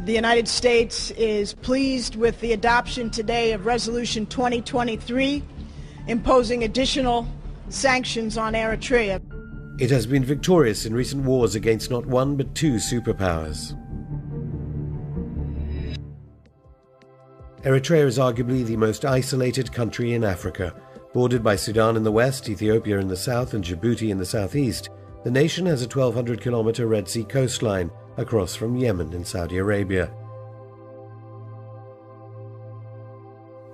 The United States is pleased with the adoption today of Resolution 2023, imposing additional sanctions on Eritrea. It has been victorious in recent wars against not one but two superpowers. Eritrea is arguably the most isolated country in Africa. Bordered by Sudan in the west, Ethiopia in the south, and Djibouti in the southeast, the nation has a 1,200-kilometer Red Sea coastline across from Yemen in Saudi Arabia.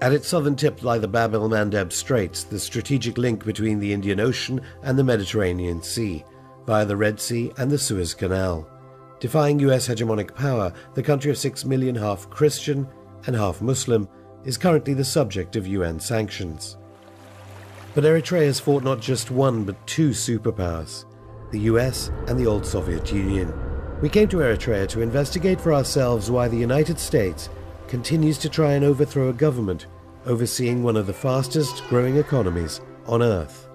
At its southern tip lie the Bab el-Mandeb Straits, the strategic link between the Indian Ocean and the Mediterranean Sea, via the Red Sea and the Suez Canal. Defying US hegemonic power, the country of 6 million half Christian and half Muslim is currently the subject of UN sanctions. But Eritrea has fought not just one but two superpowers, the US and the old Soviet Union. We came to Eritrea to investigate for ourselves why the United States continues to try and overthrow a government overseeing one of the fastest growing economies on Earth.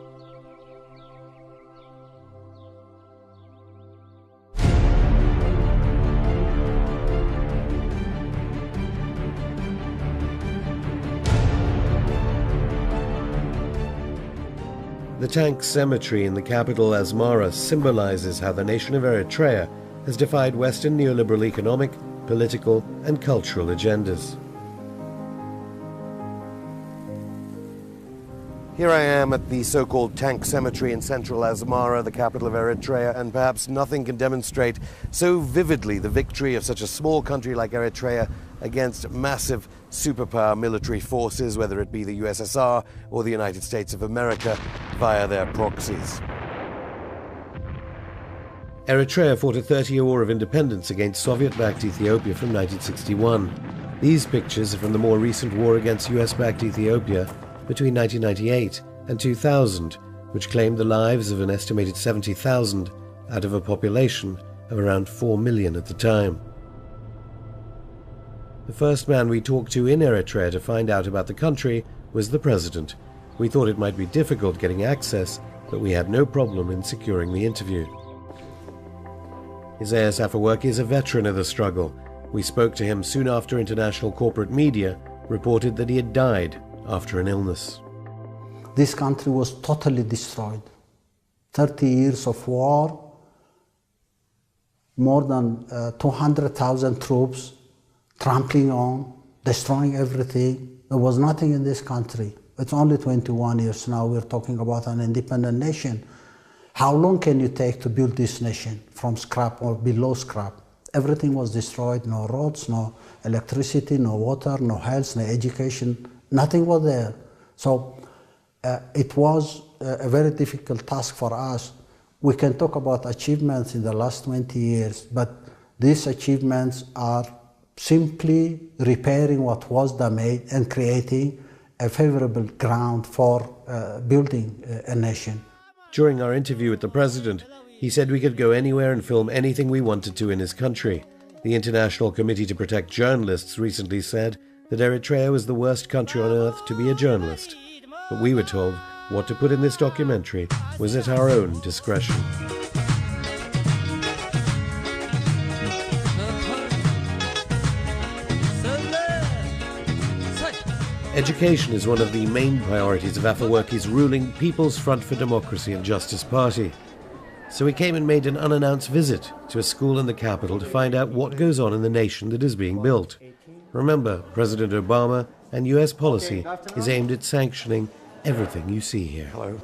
The tank cemetery in the capital Asmara symbolizes how the nation of Eritrea has defied Western neoliberal economic, political, and cultural agendas. Here I am at the so-called tank cemetery in central Asmara, the capital of Eritrea, and perhaps nothing can demonstrate so vividly the victory of such a small country like Eritrea against massive superpower military forces, whether it be the USSR or the United States of America, via their proxies. Eritrea fought a 30-year war of independence against Soviet-backed Ethiopia from 1961. These pictures are from the more recent war against US-backed Ethiopia between 1998 and 2000, which claimed the lives of an estimated 70,000 out of a population of around 4 million at the time. The first man we talked to in Eritrea to find out about the country was the president. We thought it might be difficult getting access, but we had no problem in securing the interview. Isaias Afewerki is a veteran of the struggle. We spoke to him soon after international corporate media reported that he had died after an illness. This country was totally destroyed. 30 years of war, more than 200,000 troops trampling on, destroying everything. There was nothing in this country. It's only 21 years now. We're talking about an independent nation. How long can you take to build this nation from scrap or below scrap? Everything was destroyed, no roads, no electricity, no water, no health, no education, nothing was there. So it was a very difficult task for us. We can talk about achievements in the last 20 years, but these achievements are simply repairing what was damaged and creating a favorable ground for building a nation. During our interview with the president, he said we could go anywhere and film anything we wanted to in his country. The International Committee to Protect Journalists recently said that Eritrea was the worst country on earth to be a journalist. But we were told what to put in this documentary was at our own discretion. Education is one of the main priorities of Afewerki's ruling People's Front for Democracy and Justice party. So we came and made an unannounced visit to a school in the capital to find out what goes on in the nation that is being built. Remember, President Obama and US policy is aimed at sanctioning everything you see here. Hello.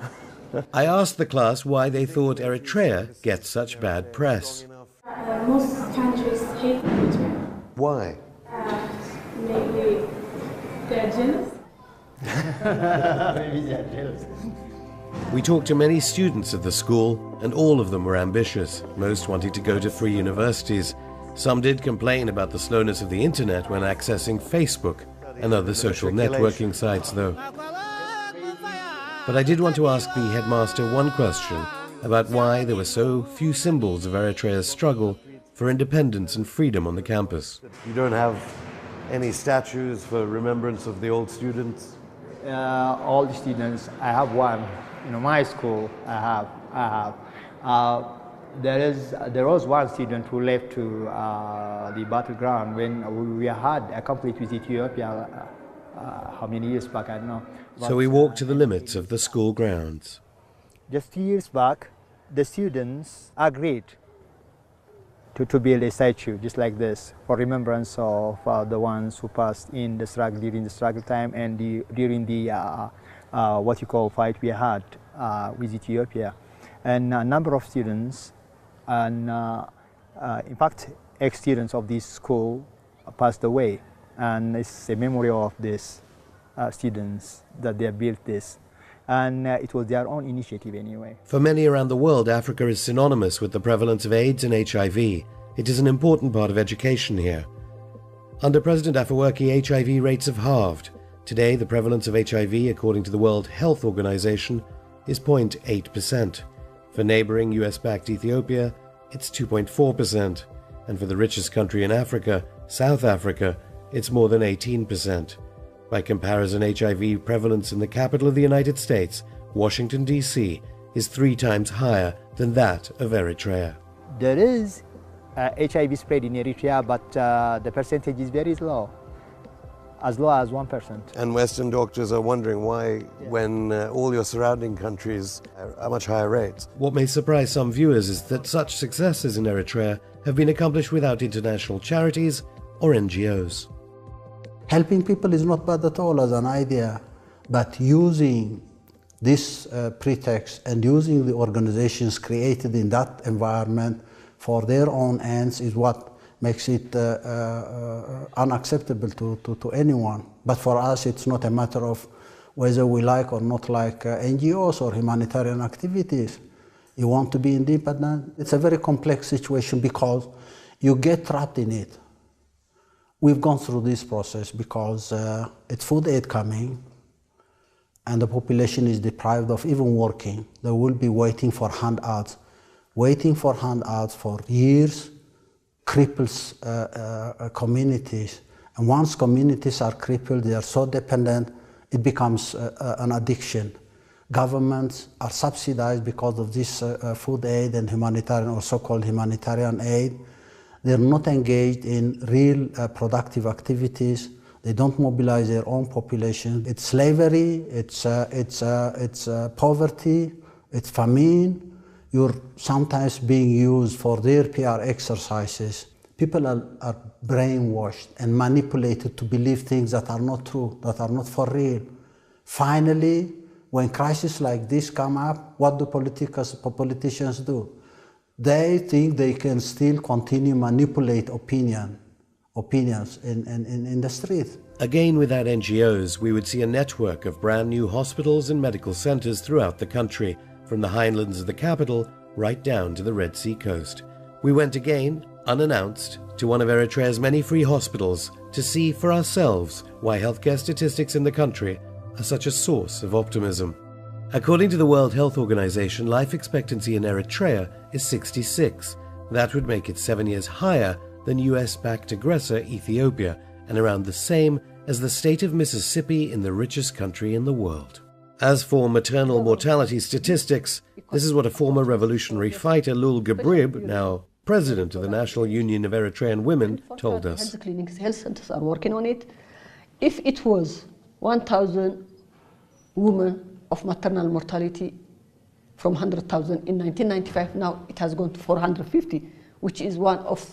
I asked the class why they thought Eritrea gets such bad press. Most countries hate Eritrea. Why? Maybe they're jealous. Maybe they're jealous. We talked to many students at the school, and all of them were ambitious, most wanting to go to free universities. Some did complain about the slowness of the internet when accessing Facebook and other social networking sites, though. But I did want to ask the headmaster one question about why there were so few symbols of Eritrea's struggle for independence and freedom on the campus. You don't have any statues for remembrance of the old students? All the students, I have one. In my school, I have. There was one student who left to the battleground when we had a conflict with Ethiopia. How many years back, I don't know. But, so we walked to the limits of the school grounds. Just 2 years back, the students agreed to build a statue just like this for remembrance of the ones who passed in the struggle during the struggle time and during the what you call fight we had with Ethiopia. And a number of students and in fact ex-students of this school passed away, and it's a memory of these students that they built this. And it was their own initiative anyway. For many around the world, Africa is synonymous with the prevalence of AIDS and HIV. It is an important part of education here. Under President Afewerki, HIV rates have halved. Today, the prevalence of HIV, according to the World Health Organization, is 0.8%. For neighboring US-backed Ethiopia, it's 2.4%. And for the richest country in Africa, South Africa, it's more than 18%. By comparison, HIV prevalence in the capital of the United States, Washington, D.C., is 3 times higher than that of Eritrea. There is HIV spread in Eritrea, but the percentage is very low as 1%. And Western doctors are wondering why, when all your surrounding countries are much higher rates. What may surprise some viewers is that such successes in Eritrea have been accomplished without international charities or NGOs. Helping people is not bad at all as an idea, but using this pretext and using the organizations created in that environment for their own ends is what makes it unacceptable to anyone. But for us, it's not a matter of whether we like or not like NGOs or humanitarian activities. You want to be independent. It's a very complex situation because you get trapped in it. We've gone through this process because it's food aid coming and the population is deprived of even working. They will be waiting for handouts. Waiting for handouts for years cripples communities. And once communities are crippled, they are so dependent, it becomes an addiction. Governments are subsidized because of this food aid and humanitarian or so-called humanitarian aid. They're not engaged in real productive activities. They don't mobilize their own population. It's slavery, it's poverty, it's famine. You're sometimes being used for their PR exercises. People are brainwashed and manipulated to believe things that are not true, that are not for real. Finally, when crises like this come up, what do politicians do? They think they can still continue manipulate opinions in the street. Again, without NGOs, we would see a network of brand new hospitals and medical centers throughout the country, from the highlands of the capital right down to the Red Sea coast. We went again, unannounced, to one of Eritrea's many free hospitals to see for ourselves why healthcare statistics in the country are such a source of optimism. According to the World Health Organization, life expectancy in Eritrea is 66. That would make it 7 years higher than US-backed aggressor Ethiopia, and around the same as the state of Mississippi in the richest country in the world. As for maternal mortality statistics, this is what a former revolutionary fighter, LUUL GEBREAB, now president of the National Union of Eritrean Women, told us. Health clinics, health centers are working on it. If it was 1,000 women of maternal mortality from 100,000 in 1995, now it has gone to 450, which is one of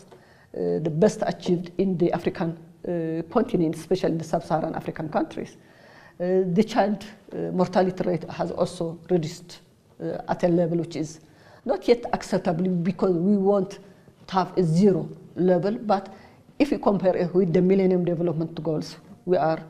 the best achieved in the African continent, especially in the sub-Saharan African countries. The child mortality rate has also reduced at a level which is not yet acceptable, because we want to have a zero level, but if we compare it with the Millennium Development Goals, we are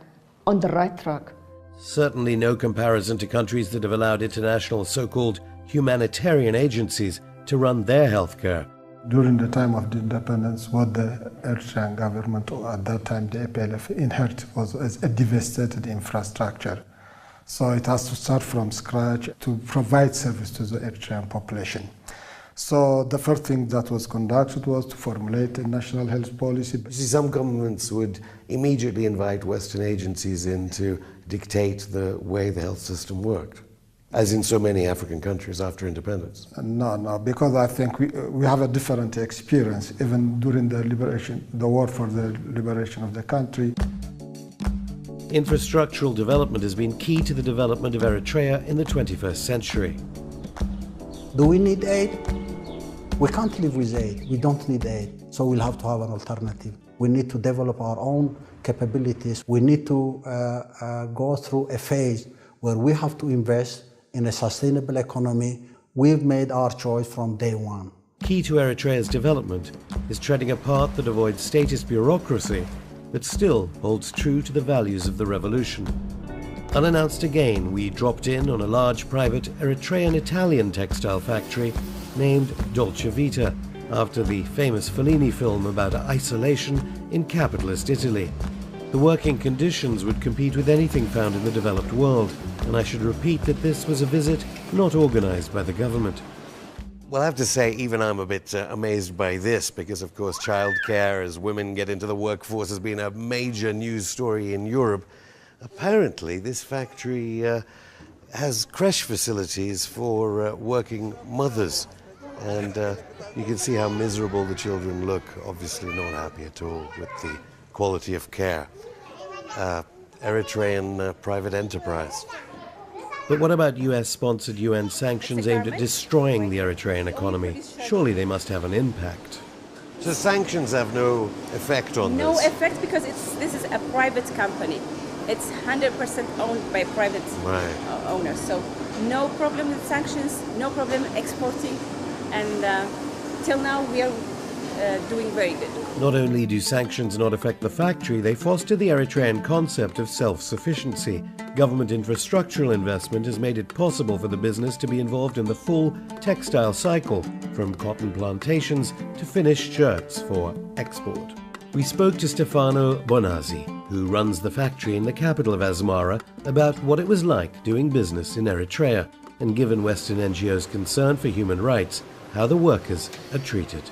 on the right track. Certainly no comparison to countries that have allowed international so-called humanitarian agencies to run their healthcare. During the time of the independence, what the Eritrean government, or at that time the P.L.C, inherited was a devastated infrastructure. So it has to start from scratch to provide service to the Eritrean population. So the first thing that was conducted was to formulate a national health policy. You see, some governments would immediately invite Western agencies in to dictate the way the health system worked. as in so many African countries after independence? No, because I think we have a different experience, even during the war for the liberation of the country. Infrastructural development has been key to the development of Eritrea in the 21st century. Do we need aid? We can't live with aid. We don't need aid. So we'll have to have an alternative. We need to develop our own capabilities. We need to go through a phase where we have to invest in a sustainable economy. We've made our choice from day one. Key to Eritrea's development is treading a path that avoids statist bureaucracy, but still holds true to the values of the revolution. Unannounced again, we dropped in on a large private Eritrean-Italian textile factory named Dolce Vita, after the famous Fellini film about isolation in capitalist Italy. The working conditions would compete with anything found in the developed world, and I should repeat that this was a visit not organized by the government. Well, I have to say, even I'm a bit amazed by this, because of course childcare as women get into the workforce has been a major news story in Europe. Apparently this factory has creche facilities for working mothers, and you can see how miserable the children look, obviously not happy at all with the quality of care. Eritrean private enterprise. But what about US-sponsored UN sanctions aimed at destroying the Eritrean economy? Surely they must have an impact. So sanctions have no effect on this? No effect, because this is a private company. It's 100% owned by private owners. So no problem with sanctions, no problem exporting, and till now we are doing very good. Not only do sanctions not affect the factory, they foster the Eritrean concept of self-sufficiency. Government infrastructural investment has made it possible for the business to be involved in the full textile cycle, from cotton plantations to finished shirts for export. We spoke to Stefano Bonazzi, who runs the factory in the capital of Asmara, about what it was like doing business in Eritrea, and given Western NGOs' concern for human rights, how the workers are treated.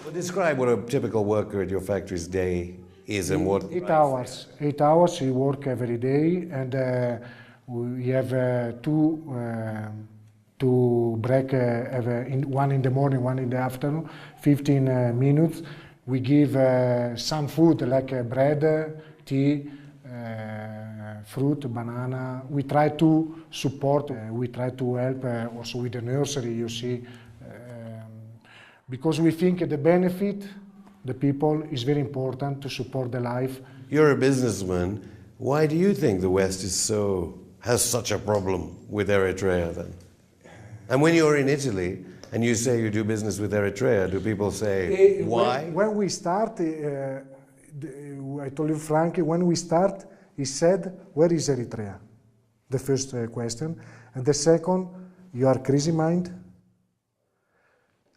Well, describe what a typical worker at your factory's day is and what... 8 hours. 8 hours we work every day, and we have two break, one in the morning, one in the afternoon, 15 minutes. We give some food like bread, tea, fruit, banana. We try to support, we try to help also with the nursery, you see, because we think the benefit, the people, is very important to support the life. You're a businessman. Why do you think the West has such a problem with Eritrea then? And when you're in Italy and you say you do business with Eritrea, do people say, why? When we start, I told you frankly, when we start, he said, where is Eritrea? The first question. And the second, you are crazy mind?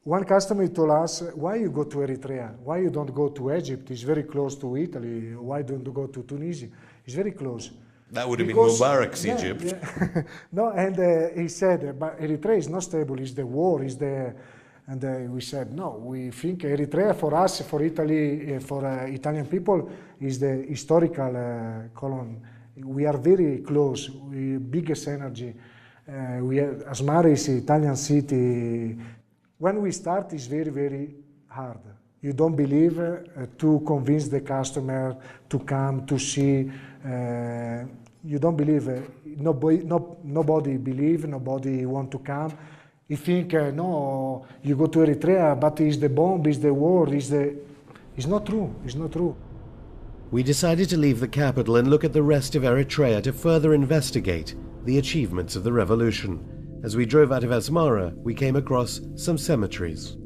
One customer told us, why you go to Eritrea? Why you don't go to Egypt? It's very close to Italy. Why don't you go to Tunisia? It's very close. That would have been Mubarak's Egypt. Yeah. No, and he said, but Eritrea is not stable, it's the war, and we said, no, we think Eritrea for us, for Italy, for Italian people, is the historical colony. We are very close, biggest energy. Asmara is an Italian city. When we start, it's very, very hard. You don't believe to convince the customer to come to see. You don't believe. Nobody believe. Nobody want to come. You think no. You go to Eritrea, but it's the bomb, it's the war, it's not true. It's not true. We decided to leave the capital and look at the rest of Eritrea to further investigate the achievements of the revolution. As we drove out of Asmara, we came across some cemeteries.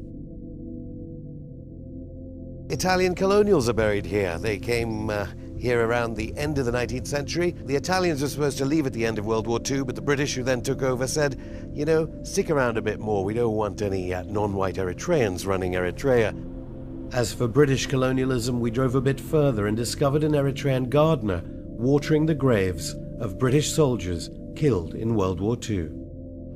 Italian colonials are buried here. They came here around the end of the 19th century. The Italians were supposed to leave at the end of World War II, but the British, who then took over, said, you know, stick around a bit more. We don't want any non-white Eritreans running Eritrea. As for British colonialism, we drove a bit further and discovered an Eritrean gardener watering the graves of British soldiers killed in World War II.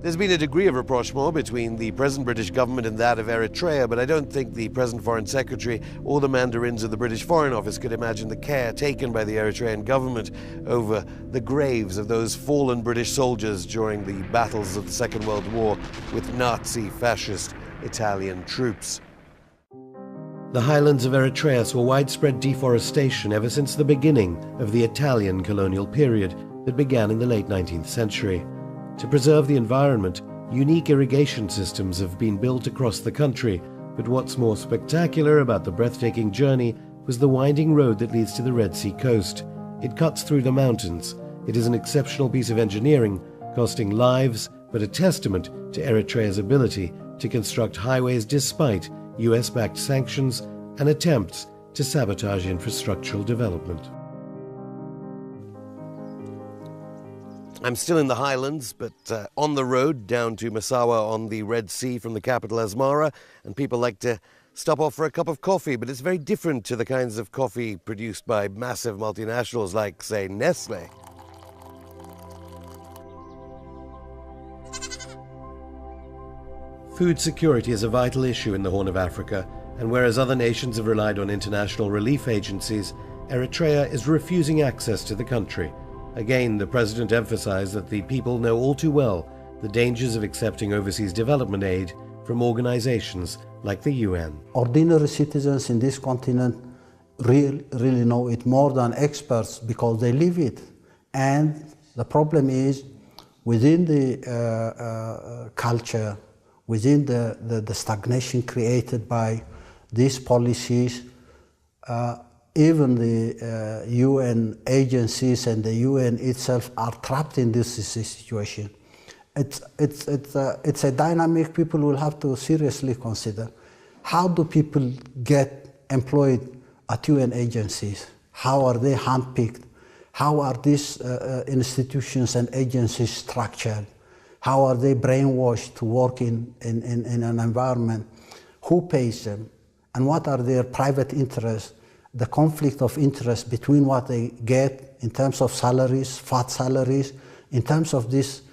There's been a degree of rapprochement between the present British government and that of Eritrea, but I don't think the present Foreign Secretary or the mandarins of the British Foreign Office could imagine the care taken by the Eritrean government over the graves of those fallen British soldiers during the battles of the Second World War with Nazi fascist Italian troops. The highlands of Eritrea saw widespread deforestation ever since the beginning of the Italian colonial period that began in the late 19th century. To preserve the environment, unique irrigation systems have been built across the country, but what's more spectacular about the breathtaking journey was the winding road that leads to the Red Sea coast. It cuts through the mountains. It is an exceptional piece of engineering, costing lives, but a testament to Eritrea's ability to construct highways despite US-backed sanctions and attempts to sabotage infrastructural development. I'm still in the highlands, but on the road down to Massawa on the Red Sea from the capital Asmara, and people like to stop off for a cup of coffee, but it's very different to the kinds of coffee produced by massive multinationals like, say, Nestle. Food security is a vital issue in the Horn of Africa, and whereas other nations have relied on international relief agencies, Eritrea is refusing access to the country. Again, the president emphasized that the people know all too well the dangers of accepting overseas development aid from organizations like the UN. Ordinary citizens in this continent really know it more than experts because they live it. And the problem is, within the culture, within the stagnation created by these policies, even the UN agencies and the UN itself are trapped in this situation. It's a dynamic people will have to seriously consider. How do people get employed at UN agencies? How are they handpicked? How are these institutions and agencies structured? How are they brainwashed to work in an environment? Who pays them? And what are their private interests? The conflict of interest between what they get in terms of salaries, fat salaries, in terms of these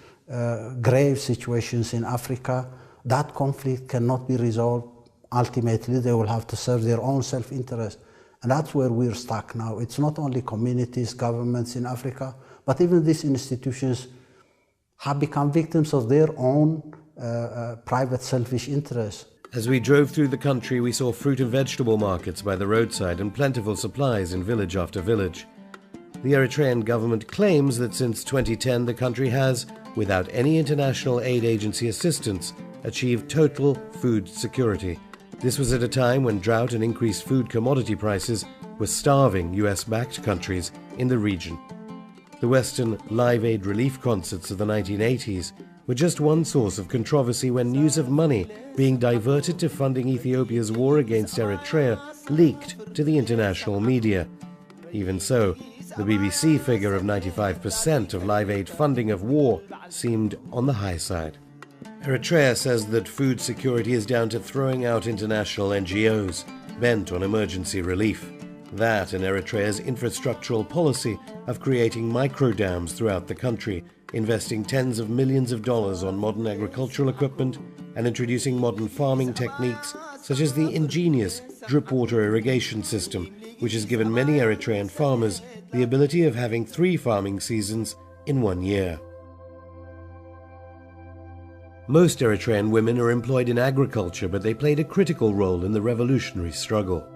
grave situations in Africa, that conflict cannot be resolved. Ultimately, they will have to serve their own self-interest. And that's where we're stuck now. It's not only communities, governments in Africa, but even these institutions have become victims of their own private selfish interests. As we drove through the country, we saw fruit and vegetable markets by the roadside and plentiful supplies in village after village. The Eritrean government claims that since 2010 the country has, without any international aid agency assistance, achieved total food security. This was at a time when drought and increased food commodity prices were starving US-backed countries in the region. The Western Live Aid relief concerts of the 1980s were just one source of controversy when news of money being diverted to funding Ethiopia's war against Eritrea leaked to the international media. Even so, the BBC figure of 95% of Live Aid funding of war seemed on the high side. Eritrea says that food security is down to throwing out international NGOs bent on emergency relief. That and Eritrea's infrastructural policy of creating micro-dams throughout the country, investing tens of millions of dollars on modern agricultural equipment and introducing modern farming techniques such as the ingenious drip water irrigation system, which has given many Eritrean farmers the ability of having 3 farming seasons in 1 year. Most Eritrean women are employed in agriculture, but they played a critical role in the revolutionary struggle.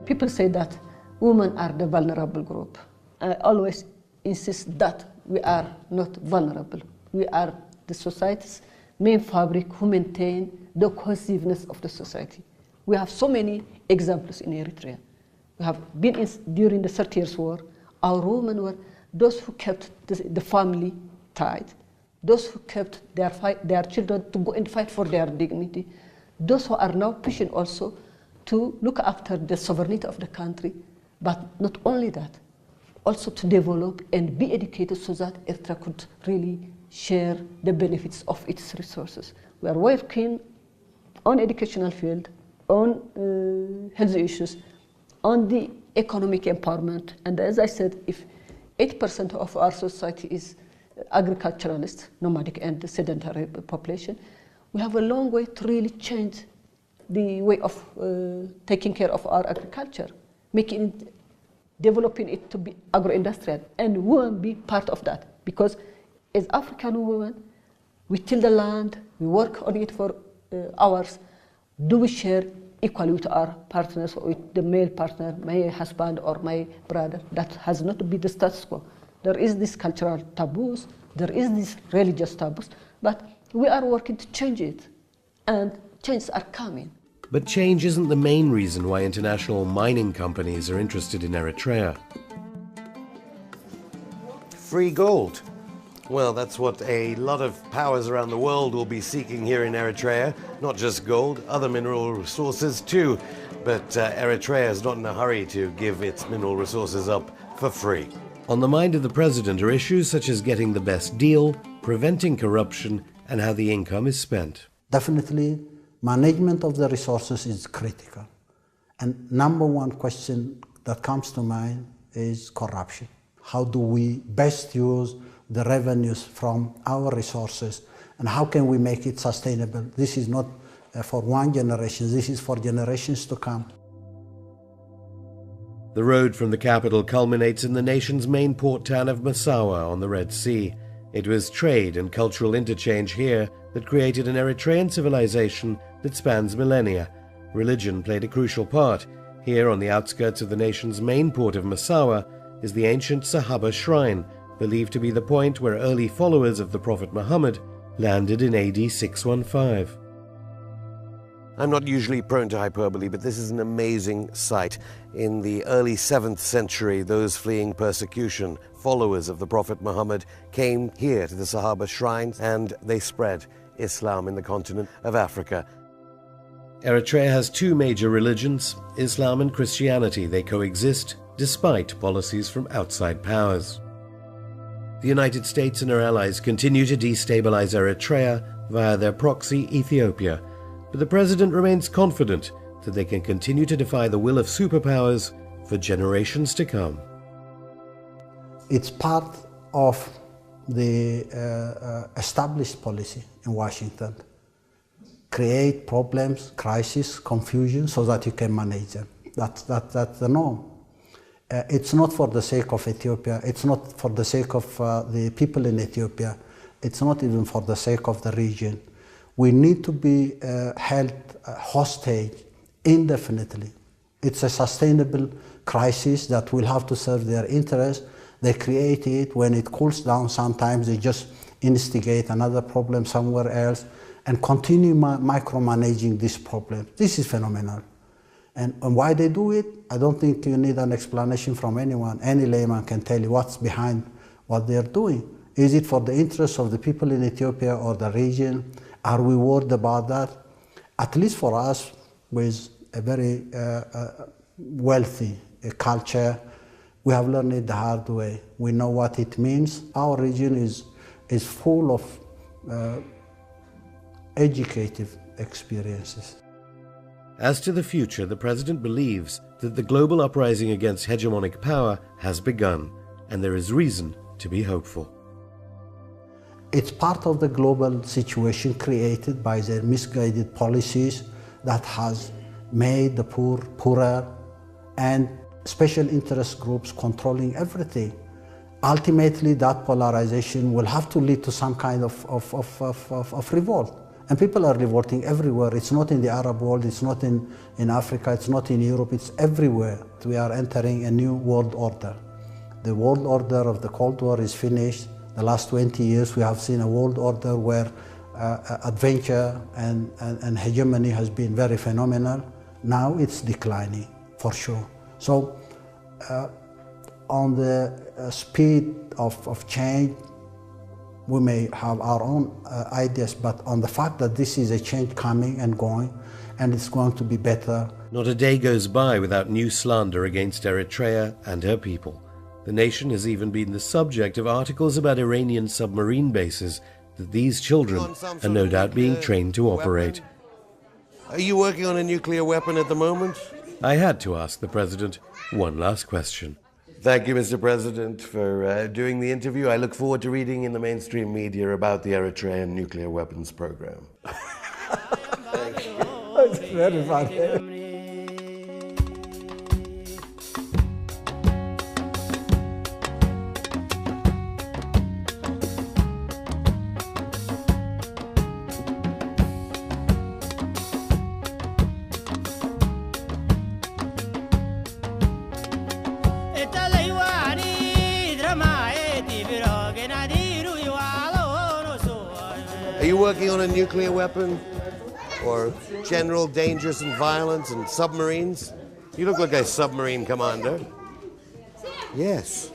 People say that women are the vulnerable group. I always insist that we are not vulnerable. We are the society's main fabric who maintain the cohesiveness of the society. We have so many examples in Eritrea. We have been during the 30 Years' War. Our women were those who kept the family tied, those who kept their children to go and fight for their dignity, those who are now pushing also to look after the sovereignty of the country, but not only that, also to develop and be educated so that Eritrea could really share the benefits of its resources. We are working on educational field, on health issues, on the economic empowerment. And as I said, if 8% of our society is agriculturalist, nomadic and sedentary population, we have a long way to really change the way of taking care of our agriculture, making it, developing it to be agro-industrial, and women be part of that. Because as African women, we till the land, we work on it for hours. Do we share equally with our partners, or with the male partner, my husband or my brother? That has not to be the status quo. There is this cultural taboos, there is this religious taboos, but we are working to change it, and changes are coming. But change isn't the main reason why international mining companies are interested in Eritrea. Free gold. Well, that's what a lot of powers around the world will be seeking here in Eritrea. Not just gold, other mineral resources too. But Eritrea is not in a hurry to give its mineral resources up for free. On the mind of the president are issues such as getting the best deal, preventing corruption, and how the income is spent. Definitely, management of the resources is critical. And number one question that comes to mind is corruption. How do we best use the revenues from our resources, and how can we make it sustainable? This is not for one generation, this is for generations to come. The road from the capital culminates in the nation's main port town of Massawa on the Red Sea. It was trade and cultural interchange here that created an Eritrean civilization that spans millennia. Religion played a crucial part. Here on the outskirts of the nation's main port of Massawa is the ancient Sahaba shrine, believed to be the point where early followers of the Prophet Muhammad landed in AD 615. I'm not usually prone to hyperbole, but this is an amazing sight. In the early 7th century, those fleeing persecution, followers of the Prophet Muhammad, came here to the Sahaba shrines, and they spread Islam in the continent of Africa. Eritrea has two major religions, Islam and Christianity. They coexist despite policies from outside powers. The United States and her allies continue to destabilize Eritrea via their proxy, Ethiopia, but the president remains confident that they can continue to defy the will of superpowers for generations to come. It's part of the established policy in Washington. Create problems, crisis, confusion, so that you can manage them. That's the norm. It's not for the sake of Ethiopia, it's not for the sake of the people in Ethiopia, it's not even for the sake of the region. We need to be held hostage indefinitely. It's a sustainable crisis that will have to serve their interests. They create it. When it cools down, sometimes they just instigate another problem somewhere else and continue micromanaging this problem. This is phenomenal. And why they do it, I don't think you need an explanation from anyone. Any layman can tell you what's behind what they're doing. Is it for the interests of the people in Ethiopia or the region? Are we worried about that? At least for us, with a very wealthy culture, we have learned it the hard way. We know what it means. Our region is full of educative experiences. As to the future, the president believes that the global uprising against hegemonic power has begun, and there is reason to be hopeful. It's part of the global situation created by their misguided policies that has made the poor poorer and special interest groups controlling everything. Ultimately, that polarization will have to lead to some kind of revolt. And people are revolting everywhere. It's not in the Arab world, it's not in Africa, it's not in Europe, it's everywhere. We are entering a new world order. The world order of the Cold War is finished. The last 20 years we have seen a world order where adventure and hegemony has been very phenomenal. Now it's declining, for sure. So on the speed of change, we may have our own ideas, but on the fact that this is a change coming and going, and it's going to be better. Not a day goes by without new slander against Eritrea and her people. The nation has even been the subject of articles about Iranian submarine bases that these children are no doubt being trained to operate. Are you working on a nuclear weapon at the moment? I had to ask the president one last question. Thank you, Mr. President, for doing the interview. I look forward to reading in the mainstream media about the Eritrean nuclear weapons program. Thank you. It's very funny. Are you working on a nuclear weapon? Or general dangers and violence and submarines? You look like a submarine commander. Yes.